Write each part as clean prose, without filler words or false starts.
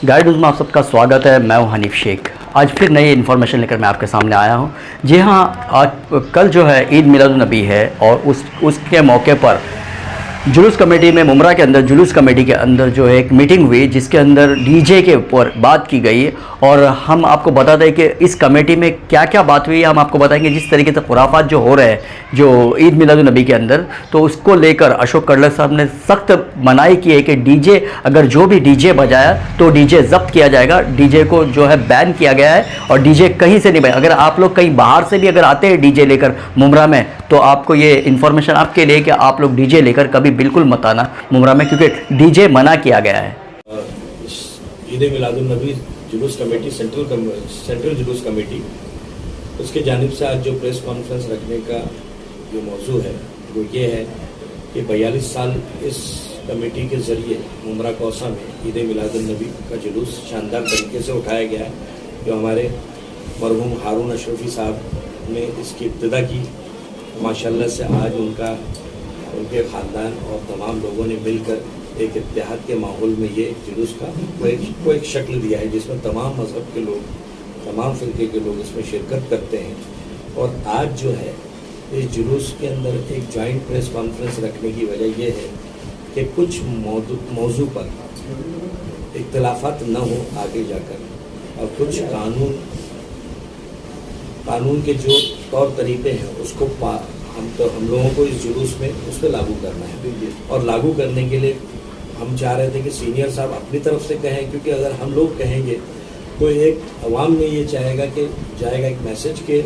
Guide news में आप सबका स्वागत है। मैं हूं हनीफ शेख। आज फिर नई इन्फॉर्मेशन लेकर मैं आपके सामने आया हूं। जी हां, आज कल जो है ईद मिलादुन्नबी है और उसके मौके पर जुलूस कमेटी में मुमरा के अंदर जुलूस कमेटी के अंदर जो है एक मीटिंग हुई जिसके अंदर डीजे के ऊपर बात की गई और हम आपको बता दें कि इस कमेटी में क्या क्या बात हुई है। हम आपको बताएंगे जिस तरीके से खुराफात जो हो रहे हैं जो ईद मिलादुन्नबी के अंदर, तो उसको लेकर अशोक कड़लक साहब ने सख्त मनाही की है कि डीजे, अगर जो भी डीजे बजाया तो डीजे जब्त किया जाएगा। डीजे को जो है बैन किया गया है और डीजे कहीं से नहीं बजा। अगर आप लोग कहीं बाहर से भी अगर आते हैं डीजे लेकर मुमरा में, तो आपको ये इन्फॉर्मेशन आपके लिए कि आप लोग डीजे लेकर कभी बिल्कुल मत आना मुमरा में, क्योंकि डीजे मना किया गया है। ईद मिलादुन्नबी जुलूस कमेटी सेंट्रल जुलूस कमेटी उसके जानिब से आज जो प्रेस कॉन्फ्रेंस रखने का जो मौजू है वो ये है कि 42 साल इस कमेटी के ज़रिए मुमरा कौसा में ईद मिलादुन्नबी का जुलूस शानदार तरीके से उठाया गया है। जो हमारे मरहूम हारून अशरफी साहब ने इसकी इब्तिदा की, माशाल्लाह से आज उनके ख़ानदान और तमाम लोगों ने मिलकर एक इत्तेहाद के माहौल में ये जुलूस का को एक शक्ल दिया है जिसमें तमाम मज़हब के लोग, तमाम फ़िरके के लोग इसमें शिरकत करते हैं। और आज जो है इस जुलूस के अंदर एक जॉइंट प्रेस कॉन्फ्रेंस रखने की वजह यह है कि कुछ मौजू पर इख्तिलाफात न हो आगे जाकर, और कुछ कानून के जो तौर तरीक़े हैं उसको हम लोगों को इस जुलूस में उस पर लागू करना है। और लागू करने के लिए हम चाह रहे थे कि सीनियर साहब अपनी तरफ से कहें, क्योंकि अगर हम लोग कहेंगे तो एक अवाम में ये चाहेगा कि जाएगा एक मैसेज कि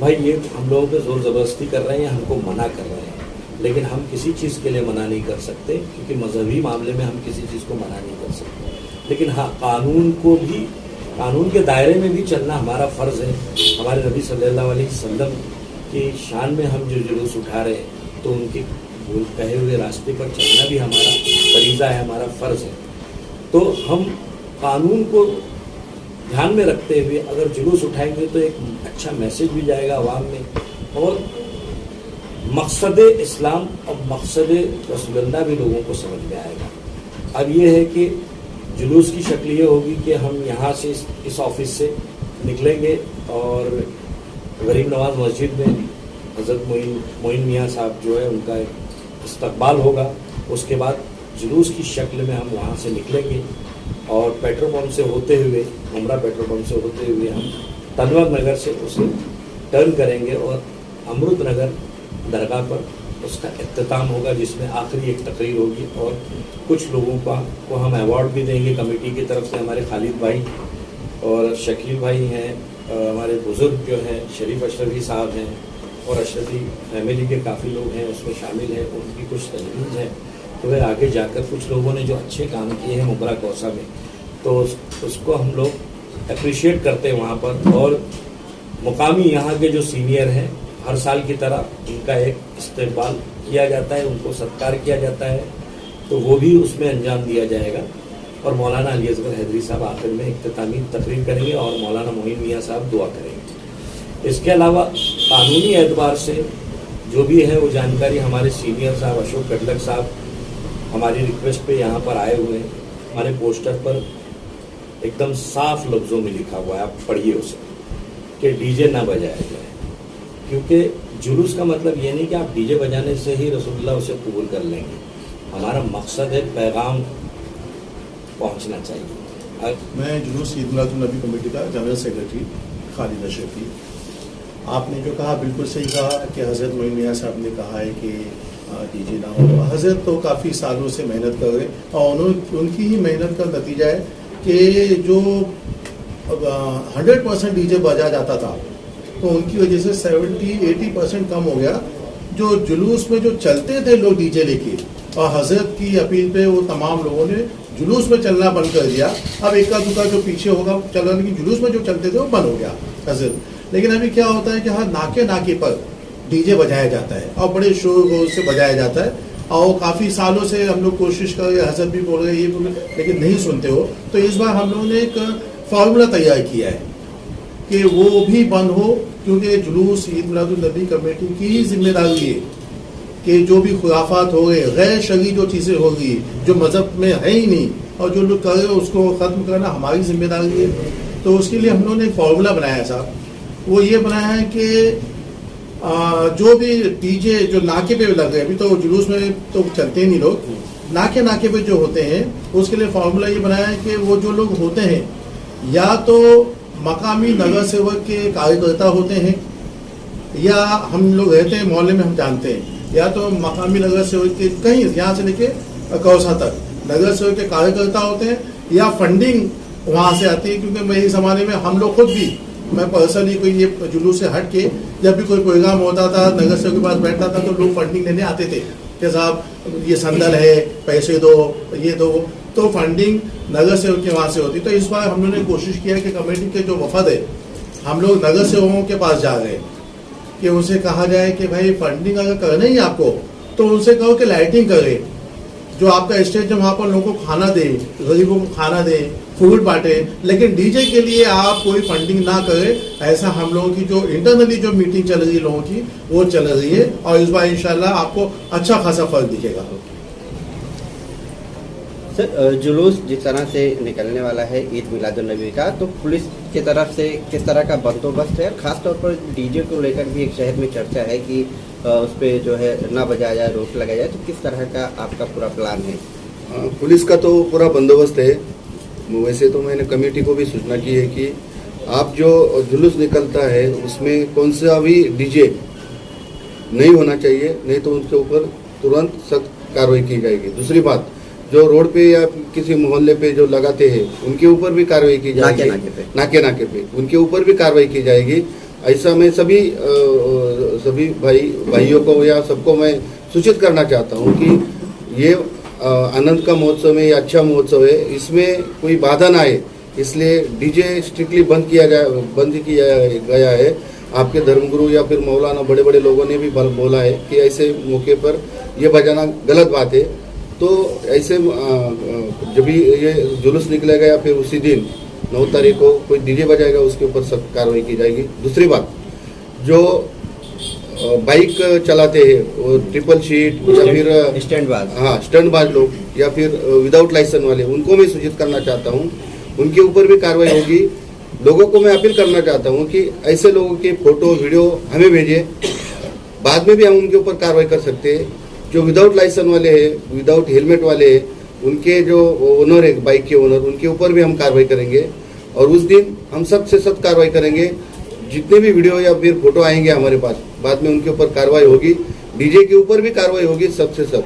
भाई ये हम लोगों पे ज़ोर ज़बरदस्ती कर रहे हैं या हमको मना कर रहे हैं। लेकिन हम किसी चीज़ के लिए मना नहीं कर सकते, क्योंकि मजहबी मामले में हम किसी चीज़ को मना नहीं कर सकते। लेकिन हाँ, कानून के दायरे में भी चलना हमारा फ़र्ज़ है। हमारे नबी सल्लल्लाहु अलैहि वसल्लम की शान में हम जो जुलूस उठा रहे हैं तो उनके कहे हुए रास्ते पर चलना भी हमारा फरीज़ा है, हमारा फ़र्ज़ है। तो हम कानून को ध्यान में रखते हुए अगर जुलूस उठाएंगे तो एक अच्छा मैसेज भी जाएगा आवाम में, और मकसद इस्लाम और मकसद रसूलुल्लाह भी लोगों को समझ में आएगा। अब ये है कि जुलूस की शक्ल ये होगी कि हम यहाँ से इस ऑफिस से निकलेंगे और गरीब नवाज मस्जिद में हज़रत मोइन मियाँ साहब जो है उनका इस्तकबाल होगा। उसके बाद जुलूस की शक्ल में हम वहाँ से निकलेंगे और पेट्रोल पंप से होते हुए, मुमरा पेट्रोल पंप से होते हुए हम तनवर नगर से उसे टर्न करेंगे और अमृत नगर दरगाह पर उसका इख्तिताम होगा, जिसमें आखिरी एक तकरीर होगी और कुछ लोगों को हम अवार्ड भी देंगे कमेटी की तरफ से। हमारे खालिद भाई और शकील भाई हैं, हमारे बुज़ुर्ग जो हैं शरीफ अशरफी साहब हैं और अशरफी फैमिली के काफ़ी लोग हैं उसमें शामिल हैं, उनकी कुछ तजवीज़ हैं। तो फिर आगे जाकर कुछ लोगों ने जो अच्छे काम किए हैं मुमरा कौसा में, तो उसको हम लोग अप्रिशिएट करते हैं वहाँ पर। और मुकामी यहाँ के जो सीनियर हैं, हर साल की तरह उनका एक इस्तकबाल किया जाता है, उनको सत्कार किया जाता है, तो वो भी उसमें अंजाम दिया जाएगा। और मौलाना अली असगर हैदरी साहब आखिर में इख्तितामी तकरीर करेंगे और मौलाना मोइन मियाँ साहब दुआ करेंगे। इसके अलावा कानूनी एतबार से जो भी है वो जानकारी हमारे सीनियर साहब अशोक कड़लक साहब हमारी रिक्वेस्ट पे यहाँ पर आए हुए हैं। हमारे पोस्टर पर एकदम साफ लफ्ज़ों में लिखा हुआ है, आप पढ़िए उसे, कि डीजे ना बजाया जाए। क्योंकि जुलूस का मतलब ये नहीं कि आप डीजे बजाने से ही रसूलुल्लाह उसे कबूल कर लेंगे। हमारा मकसद है पैगाम पहुंचना चाहिए। मैं जुलूस ईद मिलादुन्नबी कमेटी का जनरल सेक्रेटरी खालिद अशरफी। आपने जो कहा बिल्कुल सही कहा कि हज़रत मोइन मियाँ साहब ने कहा है कि डीजे ना हो। हज़रत तो काफ़ी सालों से मेहनत कर रहे और उनकी ही मेहनत का नतीजा है कि जो 100% डीजे बजा जाता था तो उनकी वजह से 70-80% कम हो गया। जो जुलूस में जो चलते थे लोग डीजे लेके, और हज़रत की अपील पे वो तमाम लोगों ने जुलूस में चलना बंद कर दिया। अब इक्का दुक्का जो पीछे होगा चल रहा, लेकिन जुलूस में जो चलते थे वो बंद हो गया हज़रत। लेकिन अभी क्या होता है कि हर नाके पर डीजे बजाया जाता है और बड़े शोर से बजाया जाता है, और काफ़ी सालों से हम लोग कोशिश कर रहे, हज़रत भी बोल रहे ये बोल रहे, लेकिन नहीं सुनते हो। तो इस बार हम लोगों ने एक फार्मूला तैयार किया है कि वो भी बंद हो, क्योंकि जुलूस ईद मिलादुन्नबी कमेटी की जिम्मेदारी है कि जो भी खुराफात हो गए, गैर शरई जो चीज़ें हो गई, जो मज़हब में है ही नहीं, और जो लोग कर रहे हैं उसको ख़त्म करना हमारी जिम्मेदारी है। तो उसके लिए हम लोगों ने एक फार्मूला बनाया है साहब, वो ये बनाया है कि जो भी डीजे जो नाके पे लग रहे हैं, अभी तो जुलूस में तो चलते नहीं लोग, नाके पे जो होते हैं उसके लिए फार्मूला ये बनाया है कि वो जो लोग होते हैं या तो मकामी नगर सेवक के कार्यकर्ता होते हैं, या हम लोग रहते हैं मोहल्ले में हम जानते हैं, या तो मकामी नगर सेवक के कहीं यहाँ से लेके कौसा तक नगर सेवक के कार्यकर्ता होते हैं, या फंडिंग वहाँ से आती है। क्योंकि मेरे ज़माने में हम लोग खुद भी, मैं पर्सनली कोई ये जुलूस से हट के जब भी कोई प्रोग्राम होता था नगर सेवक के पास बैठता था तो लोग फंडिंग लेने आते थे कि साहब ये संदल है, पैसे दो, ये दो, तो फंडिंग नगर सेवक के वहाँ से होती। तो इस बार हम लोगों ने कोशिश किया कि कमेटी के जो वफद है हम लोग नगर सेवकों के पास जा रहे हैं कि उनसे कहा जाए कि भाई फंडिंग अगर करना ही आपको तो उनसे कहो कि लाइटिंग करे, जो आपका स्टेज वहाँ पर लोगों को खाना दे, गरीबों को खाना दे, फूड बांटे, लेकिन डीजे के लिए आप कोई फंडिंग ना करें। ऐसा हम लोगों की जो इंटरनली जो मीटिंग चल रही है लोगों की वो चल रही है, और इस बार इंशाल्लाह आपको अच्छा खासा फर्क दिखेगा। सर, जुलूस जिस तरह से निकलने वाला है ईद मिलादुन्नबी का, तो पुलिस की तरफ से किस तरह का बंदोबस्त है? खास तौर पर डीजे को लेकर भी एक शहर में चर्चा है कि उस पर जो है ना बजाया जाए, रोक लगाया जाए, तो किस तरह का आपका पूरा प्लान है? पुलिस का तो पूरा बंदोबस्त है। वैसे तो मैंने कमेटी को भी सूचना की है कि आप जो जुलूस निकलता है उसमें कौन सा भी डीजे नहीं होना चाहिए, नहीं तो उनके ऊपर तुरंत सख्त कार्रवाई की जाएगी। दूसरी बात, जो रोड पे या किसी मोहल्ले पे जो लगाते हैं उनके ऊपर भी कार्रवाई की जाएगी, नाके पे उनके ऊपर भी कार्रवाई की जाएगी। ऐसा मैं सभी भाइयों को या सबको मैं सूचित करना चाहता हूँ कि ये आनंद का महोत्सव है, ये अच्छा महोत्सव है, इसमें कोई बाधा ना आए, इसलिए डीजे स्ट्रिक्टली बंद किया गया है। आपके धर्मगुरु या फिर मौलाना बड़े बड़े लोगों ने भी बोला है कि ऐसे मौके पर ये बजाना गलत बात है। तो ऐसे जब भी ये जुलूस निकलेगा या फिर उसी दिन 9 तारीख को कोई डीजे बजाएगा उसके ऊपर सख्त कार्रवाई की जाएगी। दूसरी बात, जो बाइक चलाते हैं वो ट्रिपल शीट या फिर स्टंटबाज लोग या फिर विदाउट लाइसेंस वाले, उनको मैं सूचित करना चाहता हूँ, उनके ऊपर भी कार्रवाई होगी। लोगों को मैं अपील करना चाहता हूँ कि ऐसे लोगों के फोटो वीडियो हमें भेजें, बाद में भी हम उनके ऊपर कार्रवाई कर सकते हैं। जो विदाउट लाइसेंस वाले हैं, विदाउट हेलमेट वाले हैं, उनके जो ओनर है बाइक के ओनर, उनके ऊपर भी हम कार्रवाई करेंगे। और उस दिन हम सबसे सख्त कार्रवाई करेंगे। जितने भी वीडियो या फिर फोटो आएंगे हमारे पास, बाद में उनके ऊपर कार्रवाई होगी। डीजे के ऊपर भी कार्रवाई होगी सबसे सख्त।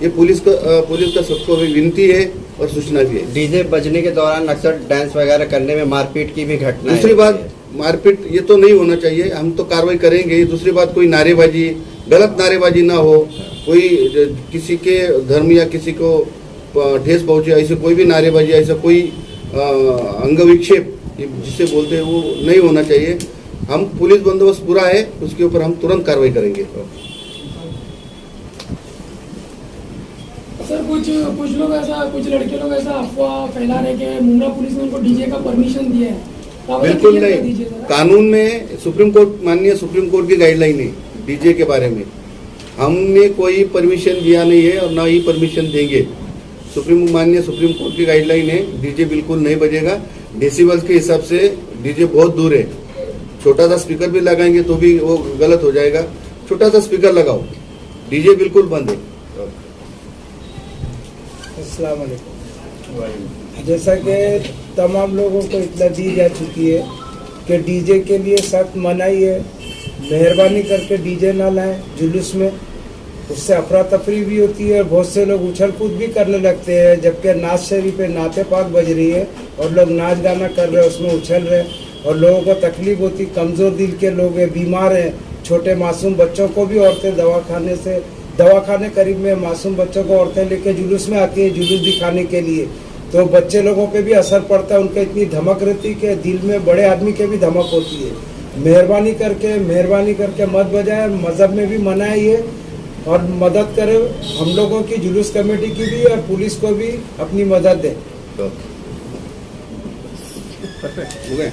ये पुलिस का सबको भी विनती है और सूचना भी है। डीजे बजने के दौरान अक्सर डांस वगैरह करने में मारपीट की भी घटना है। दूसरी बात, मारपीट ये तो नहीं होना चाहिए, हम तो कार्रवाई करेंगे। दूसरी बात, कोई नारेबाजी, गलत नारेबाजी ना हो, कोई किसी के धर्म या किसी को ठेस पहुंचे, ऐसे कोई भी नारेबाजी, ऐसा कोई अंग विक्षेप जिसे बोलते हैं वो नहीं होना चाहिए। हम पुलिस बंदोबस्त पूरा है, उसके ऊपर हम तुरंत कार्रवाई करेंगे। सर, कुछ लोग ऐसा, कुछ लड़के लोग ऐसा अफवाह फैला रहे कि मुंब्रा पुलिस ने उनको डीजे का परमिशन दिया है। बिल्कुल नहीं, कानून में माननीय सुप्रीम कोर्ट की गाइडलाइन है डीजे के बारे में। हमने कोई परमिशन दिया नहीं है और ना ही परमिशन देंगे। माननीय सुप्रीम कोर्ट की गाइडलाइन है, डीजे बिल्कुल नहीं बजेगा। डेसिबल के हिसाब से डीजे बहुत दूर है। छोटा सा स्पीकर भी लगाएंगे तो भी वो गलत हो जाएगा। छोटा सा स्पीकर लगाओ, डीजे बिल्कुल बंद है। अस्सलाम वालेकुम। जैसा कि तमाम लोगों को इत्तला दी जा चुकी है कि डीजे के लिए सख्त मनाही है। मेहरबानी करके डीजे ना लाएं जुलूस में, उससे अफरा तफरी भी होती है और बहुत से लोग उछल कूद भी करने लगते हैं। जबकि नाज शरीफ पे नाते पाक बज रही है और लोग नाच गाना कर रहे हैं, उसमें उछल रहे हैं और लोगों को तकलीफ होती। कमज़ोर दिल के लोग हैं, बीमार हैं, छोटे मासूम बच्चों को भी औरतें दवाखाने करीब में मासूम बच्चों को औरतें लेके जुलूस में आती हैं जुलूस दिखाने के लिए, तो बच्चे लोगों पे भी असर पड़ता है। उनके इतनी धमक रहती कि दिल में बड़े आदमी के भी धमक होती है। मेहरबानी करके मत बजाए। मज़हब में भी मना है ये, और मदद करें हम लोगों की, जुलूस कमेटी की भी और पुलिस को भी अपनी मदद दें। हो गए।